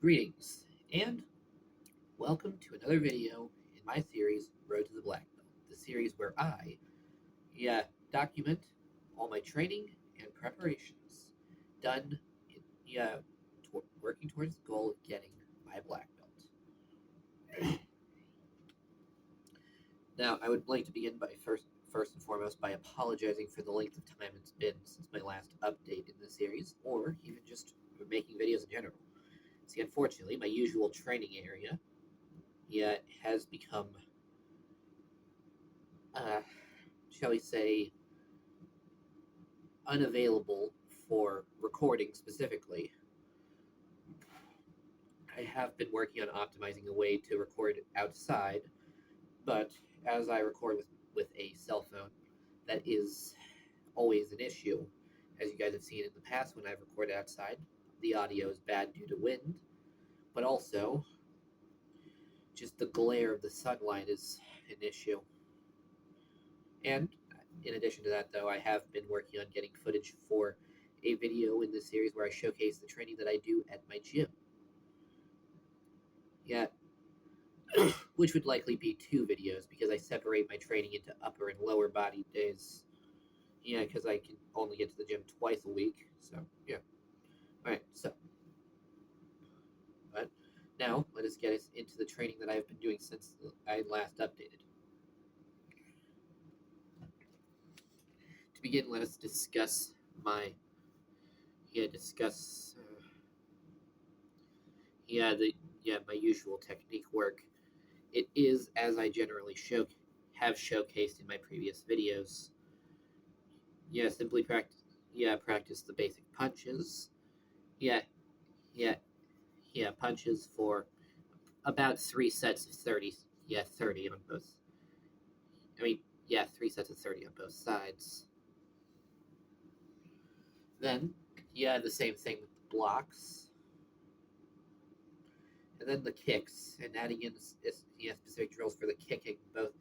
Greetings, and welcome to another video in my series, Road to the Black Belt, the series where I document all my training and preparations done working towards the goal of getting my black belt. Now, I would like to begin by first and foremost by apologizing for the length of time it's been since my last update in the series, or even just making videos in general. See, unfortunately, my usual training area has become, uh, shall we say, unavailable for recording specifically. I have been working on optimizing a way to record outside, but as I record with a cell phone, that is always an issue. As you guys have seen in the past when I've recorded outside, the audio is bad due to wind, but also just the glare of the sunlight is an issue. And in addition to that, though, I have been working on getting footage for a video in this series where I showcase the training that I do at my gym. Yeah, which would likely be two videos because I separate my training into upper and lower body days. Yeah, because I can only get to the gym twice a week. So, yeah. Alright, but now let us get us into the training that I've been doing since I last updated. To begin, let us discuss my my usual technique work. It is as I generally have showcased in my previous videos. Simply practice the basic punches. Yeah, yeah, punches for about 3 sets of 30. 30 on both. 3 sets of 30 on both sides. Then, the same thing with the blocks. And then the kicks, and adding in specific drills for the kicking, both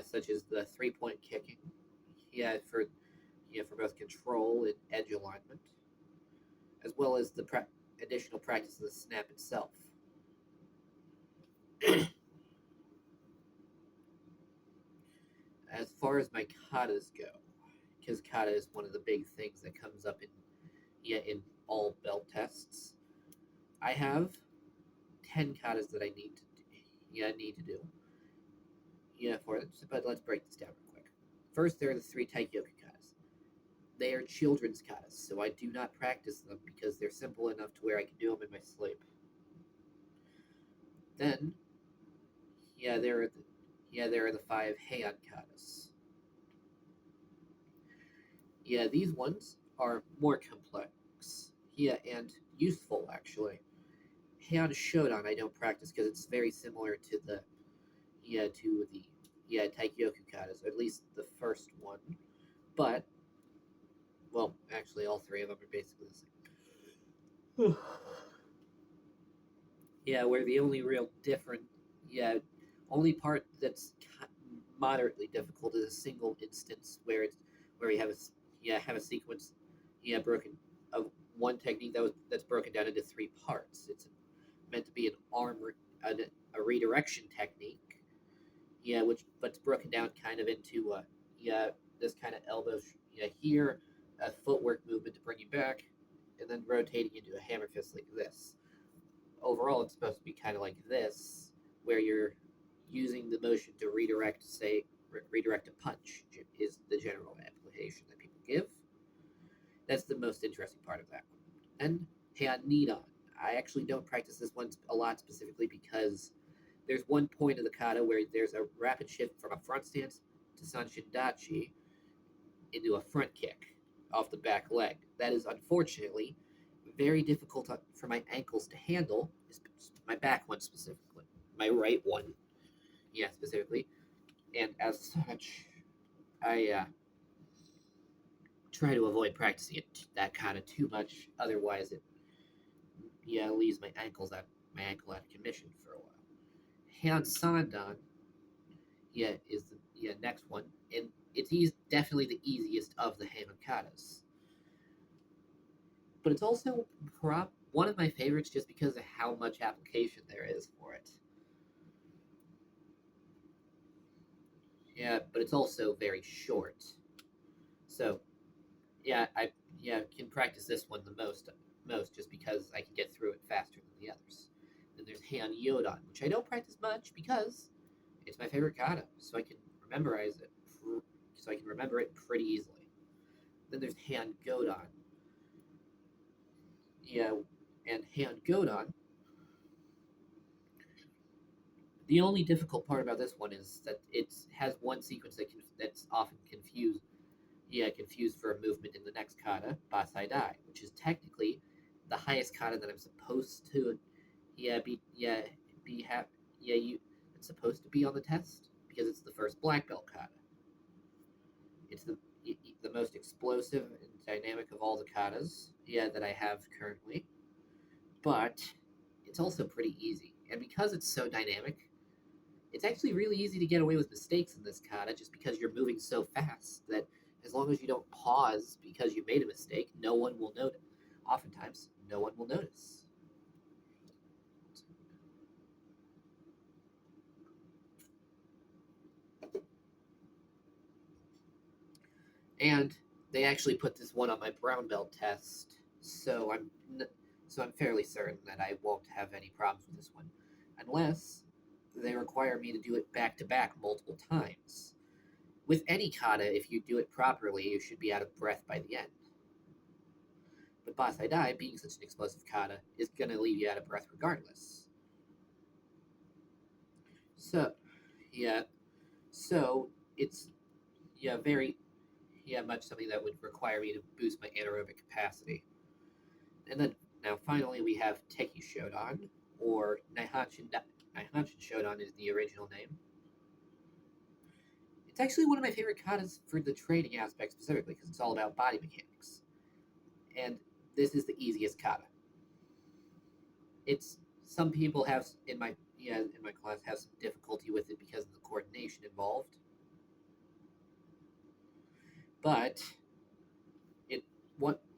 such as the 3-point kicking, for both control and edge alignment, as well as the additional practice of the snap itself. As far as my katas go, because kata is one of the big things that comes up in all belt tests, I have 10 katas that I need to do. For it. But let's break this down real quick. First, there are the 3 Taikyoku katas. They are children's katas, so I do not practice them because they're simple enough to where I can do them in my sleep. Then, there are the 5 Heian katas. These ones are more complex. And useful actually. Heian Shodan I don't practice because it's very similar to the Taikyoku katas, or at least the first one. But well, actually, all 3 of them are basically the same. Where the only real only part that's moderately difficult is a single instance where you have a sequence broken of one technique that's broken down into 3 parts. It's meant to be a redirection technique. But it's broken down kind of into this kind of elbow here, a footwork movement to bring you back, and then rotating into a hammer fist like this. Overall, it's supposed to be kind of like this, where you're using the motion to redirect a punch is the general application that people give. That's the most interesting part of that one. And Heian Nidan. I actually don't practice this one a lot specifically because there's one point of the kata where there's a rapid shift from a front stance to Sanshin-dachi into a front kick off the back leg. That is unfortunately very difficult for my ankles to handle, my back one specifically, my right one, specifically. And as such, I try to avoid practicing that kata too much. Otherwise, it leaves my ankle out of commission for a while. Heian Sandan, is the next one, and it's definitely the easiest of the Heian katas. But it's also one one of my favorites just because of how much application there is for it. Yeah, but it's also very short. So I can practice this one the most just because I can get through it faster than the others. Then there's Han Yodan, which I don't practice much because it's my favorite kata, so I can memorize it. So I can remember it pretty easily. Then there's Han Godon. Yeah, and Han Godon. The only difficult part about this one is that it has one sequence that's often confused for a movement in the next kata, Basai Dai, which is technically the highest kata that I'm supposed to be have it's supposed to be on the test because it's the first black belt kata. It's the most explosive and dynamic of all the katas that I have currently, but it's also pretty easy. And because it's so dynamic, it's actually really easy to get away with mistakes in this kata just because you're moving so fast that as long as you don't pause because you made a mistake, no one will notice. Oftentimes, no one will notice. And they actually put this one on my brown belt test, so I'm fairly certain that I won't have any problems with this one, unless they require me to do it back to back multiple times. With any kata, if you do it properly, you should be out of breath by the end. But Basai Dai, being such an explosive kata, is going to leave you out of breath regardless. So, yeah, so it's very much something that would require me to boost my anaerobic capacity. And then now finally we have Teki Shodan, or Naihanshin Shodan is the original name. It's actually one of my favorite katas for the training aspect specifically because it's all about body mechanics. And this is the easiest kata. It's some people have in my class have some difficulty with it because of the coordination involved. But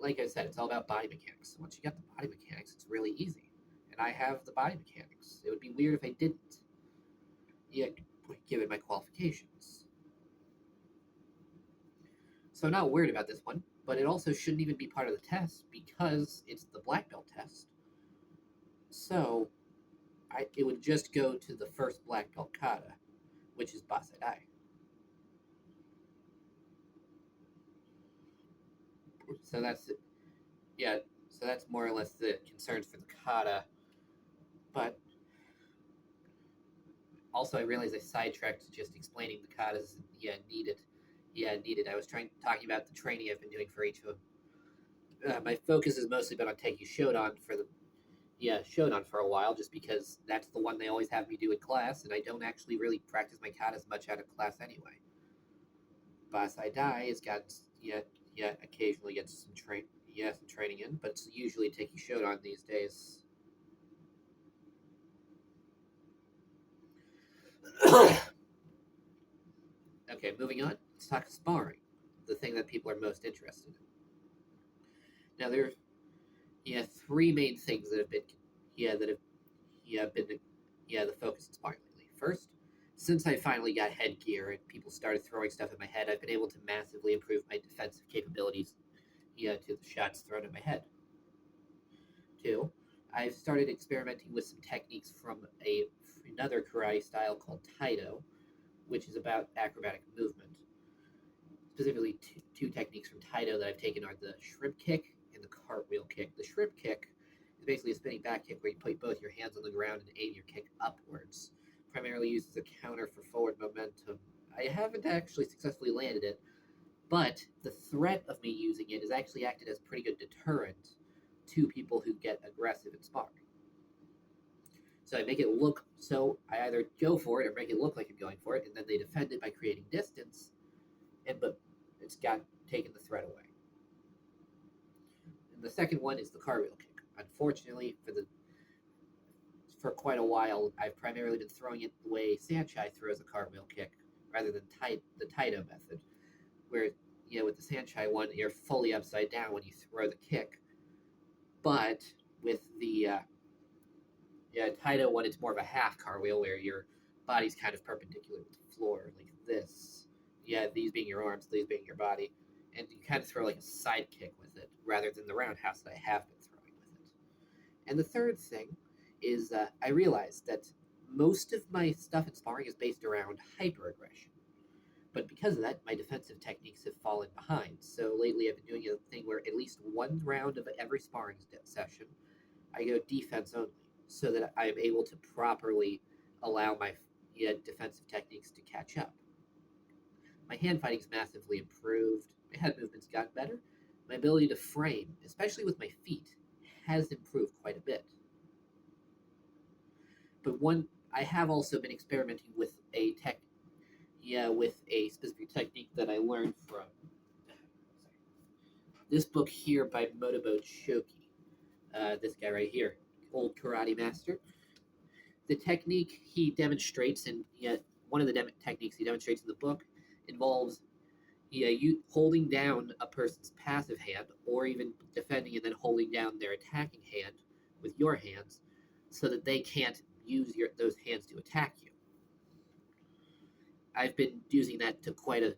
like I said, it's all about body mechanics. Once you got the body mechanics, it's really easy. And I have the body mechanics. It would be weird if I didn't. Given my qualifications. So I'm not worried about this one, but it also shouldn't even be part of the test because it's the black belt test. So it would just go to the first black belt kata, which is Basai Dai. So that's it. Yeah, so that's more or less the concerns for the kata. But also, I realized I sidetracked just explaining the katas. Needed. I was talking about the training I've been doing for each of them. My focus has mostly been on Teki Shodan Shodan for a while, just because that's the one they always have me do in class, and I don't actually really practice my katas much out of class anyway. Basai Dai has got occasionally gets some training in, but it's usually Teki Shodan these days. Okay, moving on. Let's talk sparring, the thing that people are most interested in. Now there's three main things that have been the focus in sparring lately. First, since I finally got headgear and people started throwing stuff at my head, I've been able to massively improve my defensive capabilities to the shots thrown at my head. Two, I've started experimenting with some techniques from another karate style called Taido, which is about acrobatic movement. Specifically, two techniques from Taido that I've taken are the shrimp kick and the cartwheel kick. The shrimp kick is basically a spinning back kick where you put both your hands on the ground and aim your kick upwards, primarily used as a counter for forward momentum. I haven't actually successfully landed it, but the threat of me using it has actually acted as a pretty good deterrent to people who get aggressive in sparring. So I either go for it or make it look like I'm going for it, and then they defend it by creating distance, but it's got taken the threat away. And the second one is the cartwheel kick. Unfortunately, for quite a while, I've primarily been throwing it the way Saenchai throws a cartwheel kick, rather than the Taido method, where with the Saenchai one, you're fully upside down when you throw the kick. But with the Taito one, it's more of a half cartwheel where your body's kind of perpendicular with the floor, like this. These being your arms, these being your body, and you kind of throw like a side kick with it rather than the roundhouse that I have been throwing with it. And the third thing is I realized that most of my stuff in sparring is based around hyperaggression. But because of that, my defensive techniques have fallen behind. So lately, I've been doing a thing where at least one round of every sparring session, I go defense only, so that I am able to properly allow my defensive techniques to catch up. My hand fighting's massively improved. My head movement's gotten better. My ability to frame, especially with my feet, has improved quite a bit. But I have also been experimenting with with a specific technique that I learned from this book here by Motobo Shoki. This guy right here, old karate master. The technique he demonstrates, and one of the techniques he demonstrates in the book involves you holding down a person's passive hand, or even defending and then holding down their attacking hand with your hands, so that they can't use those hands to attack you. I've been using that to quite a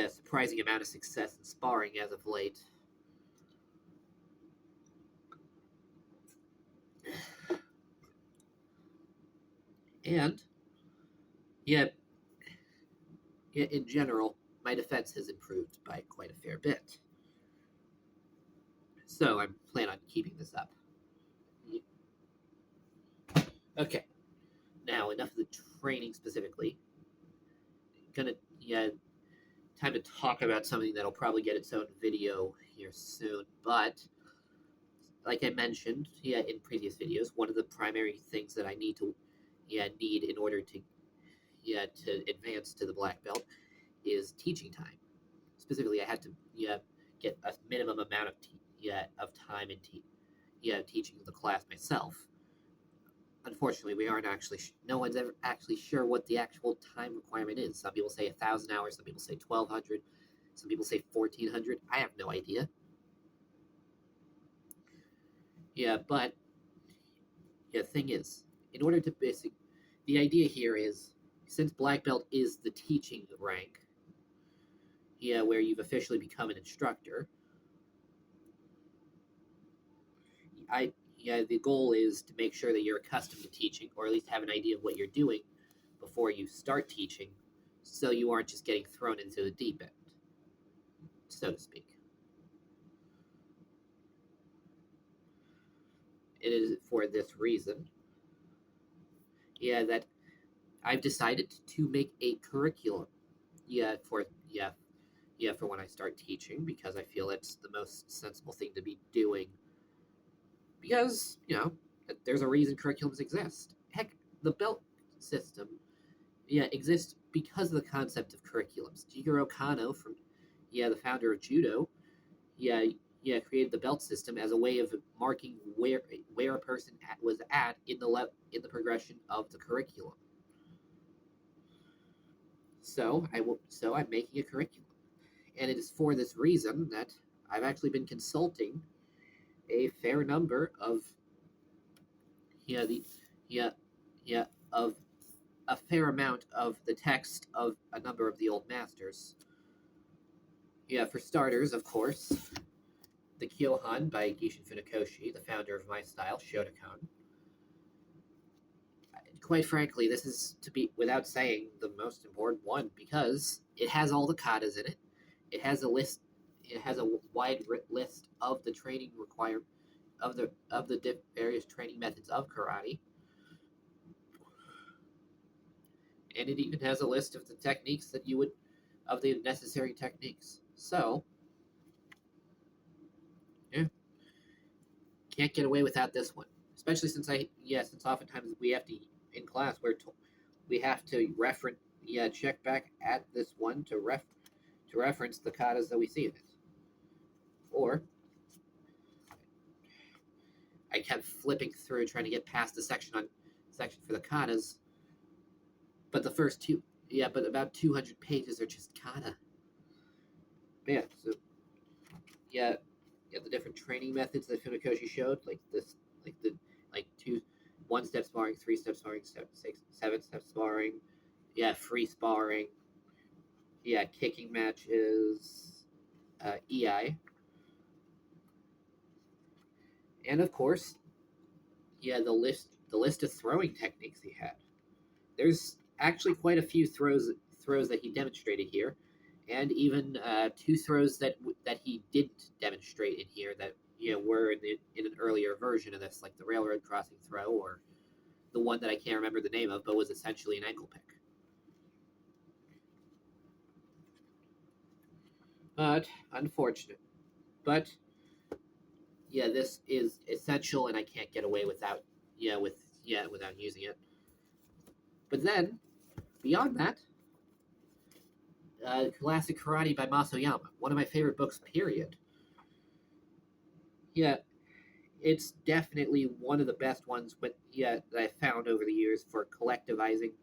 surprising amount of success in sparring as of late. And in general, my defense has improved by quite a fair bit. So I'm planning on keeping this up. Okay. Now, enough of the training specifically. Time to talk about something that'll probably get its own video here soon. But like I mentioned, in previous videos, one of the primary things that I need in order to advance to the black belt is teaching time. Specifically, I had to get a minimum amount of time in teaching the class myself. Unfortunately, we aren't actually. No one's ever actually sure what the actual time requirement is. Some people say 1,000 hours. Some people say 1,200. Some people say 1,400. I have no idea. But the thing is, in order to the idea here is, since black belt is the teaching rank, where you've officially become an instructor, the goal is to make sure that you're accustomed to teaching, or at least have an idea of what you're doing before you start teaching, so you aren't just getting thrown into the deep end, so to speak. It is for this reason, that I've decided to make a curriculum, for when I start teaching, because I feel it's the most sensible thing to be doing. Because there's a reason curriculums exist. Heck, the belt system, exists because of the concept of curriculums. Jigoro Kano, from the founder of judo, created the belt system as a way of marking where a person was at in the progression of the curriculum. So I'm making a curriculum, and it is for this reason that I've actually been consulting a fair number of of a fair amount of the text of a number of the old masters. For starters, of course, the Kyohan by Gishin Funakoshi, the founder of my style, Shotokan. Quite frankly, this is, to be without saying, the most important one, because it has all the katas in it. It has a list. It has a wide list of the training requirement of the various training methods of karate, and it even has a list of the techniques of the necessary techniques. So, can't get away without this one, especially since oftentimes we have to, in class, we have to reference, check back at this one to reference the katas that we see in it. Or I kept flipping through trying to get past the section for the katas, but the first but about 200 pages are just kata. So the different training methods that Funakoshi showed, like this, like two, 1 step sparring, 3 step sparring, 7 step sparring, free sparring, kicking matches, EI, and of course, the list of throwing techniques he had. There's actually quite a few throws that he demonstrated here, and even 2 throws that he didn't demonstrate in here that were in an earlier version of this, like the railroad crossing throw, or the one that I can't remember the name of, but was essentially an ankle pick. But unfortunate. But this is essential, and I can't get away without without using it. But then, beyond that, Classic Karate by Masoyama, one of my favorite books, period. Yeah, it's definitely one of the best ones that I found over the years for collectivizing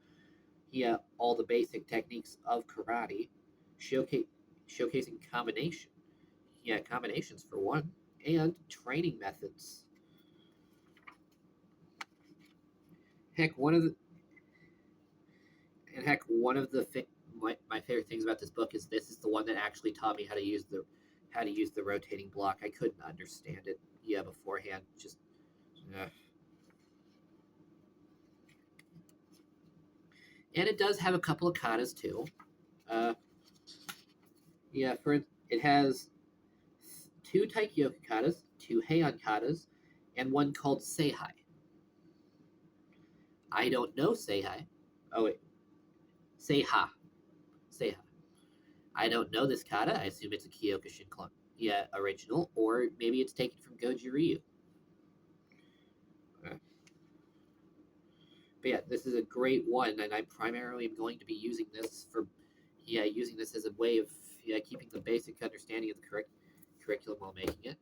all the basic techniques of karate, showcasing combinations for one, and training methods. Heck, one of the my favorite things about this book is this is the one that actually taught me how to use the rotating block. I couldn't understand it beforehand. Just and it does have a couple of katas too. It has 2 Taikyoku katas, 2 Heian katas, and one called Seihai. I don't know Seihai. Oh wait, Seiha. I don't know this kata. I assume it's a Kyokushin clone. Original, or maybe it's taken from Goju Ryu. But this is a great one, and I primarily am going to be using this as a way of keeping the basic understanding of the curriculum while making it.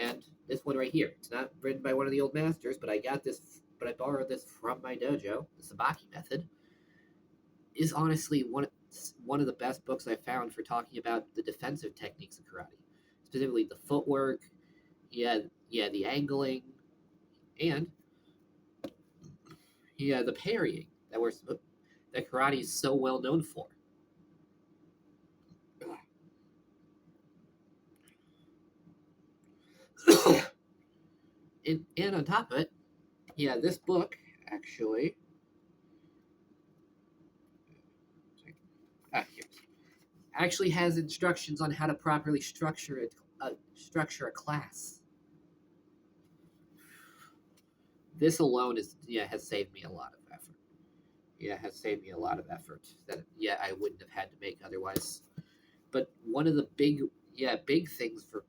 And this one right here, it's not written by one of the old masters, but I borrowed this from my dojo. The Sabaki method is honestly one of the best books I found for talking about the defensive techniques of karate, specifically the footwork, the angling, and the parrying that karate is so well known for. and on top of it, this book actually actually has instructions on how to properly structure a class. This alone has saved me a lot of effort. Has saved me a lot of effort that I wouldn't have had to make otherwise. But one of the big things for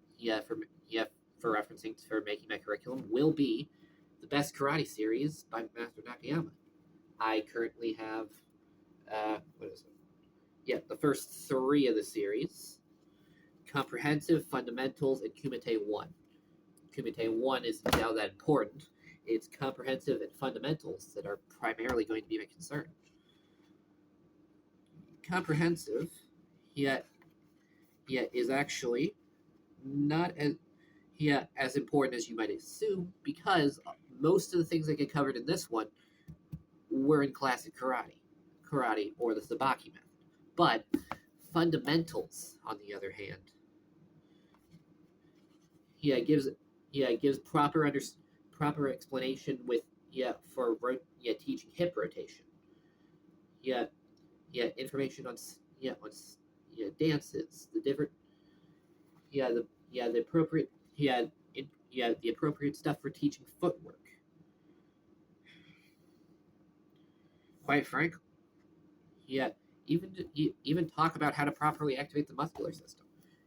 referencing for making my curriculum will be the Best Karate series by Master Nakayama. I currently have what is it? The first 3 of the series: Comprehensive, Fundamentals, and Kumite 1. Kumite 1 isn't now that important. It's comprehensive and fundamentals that are primarily going to be my concern. Comprehensive, is actually not as important as you might assume, because most of the things that get covered in this one were in classic karate or the Sabaki method. But fundamentals, on the other hand, gives proper explanation with for teaching hip rotation. Information on dances, the different the appropriate the appropriate stuff for teaching footwork. Quite frankly, even talk about how to properly activate the muscular system.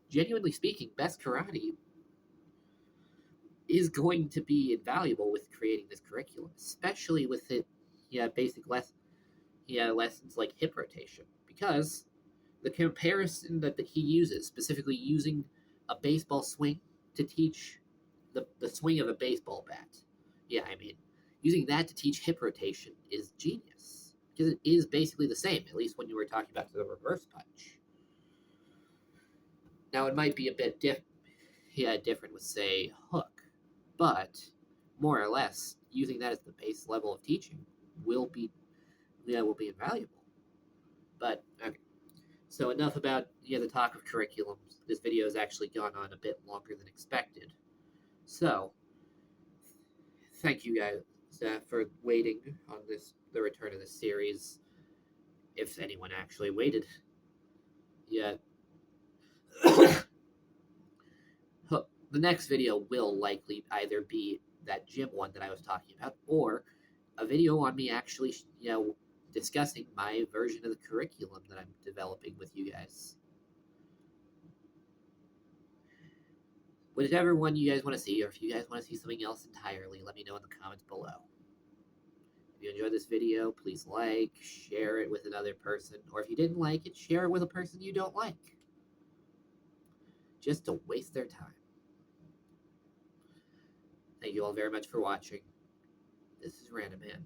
Genuinely speaking, Best Karate is going to be invaluable with creating this curriculum, especially with it, basic lessons like hip rotation, because the comparison that he uses, specifically using a baseball swing to teach the swing of a baseball bat, using that to teach hip rotation is genius, because it is basically the same, at least when you were talking about the reverse punch. Now, it might be a bit different with, say, Hook. But more or less, using that as the base level of teaching will be invaluable. But okay. So enough about the talk of curriculums. This video has actually gone on a bit longer than expected. So thank you guys for waiting on the return of this series. If anyone actually waited, yeah. The next video will likely either be that gym one that I was talking about, or a video on me actually, discussing my version of the curriculum that I'm developing with you guys. Whatever one you guys want to see, or if you guys want to see something else entirely, let me know in the comments below. If you enjoyed this video, please like, share it with another person, or if you didn't like it, share it with a person you don't like. Just to waste their time. Thank you all very much for watching. This is Random Man.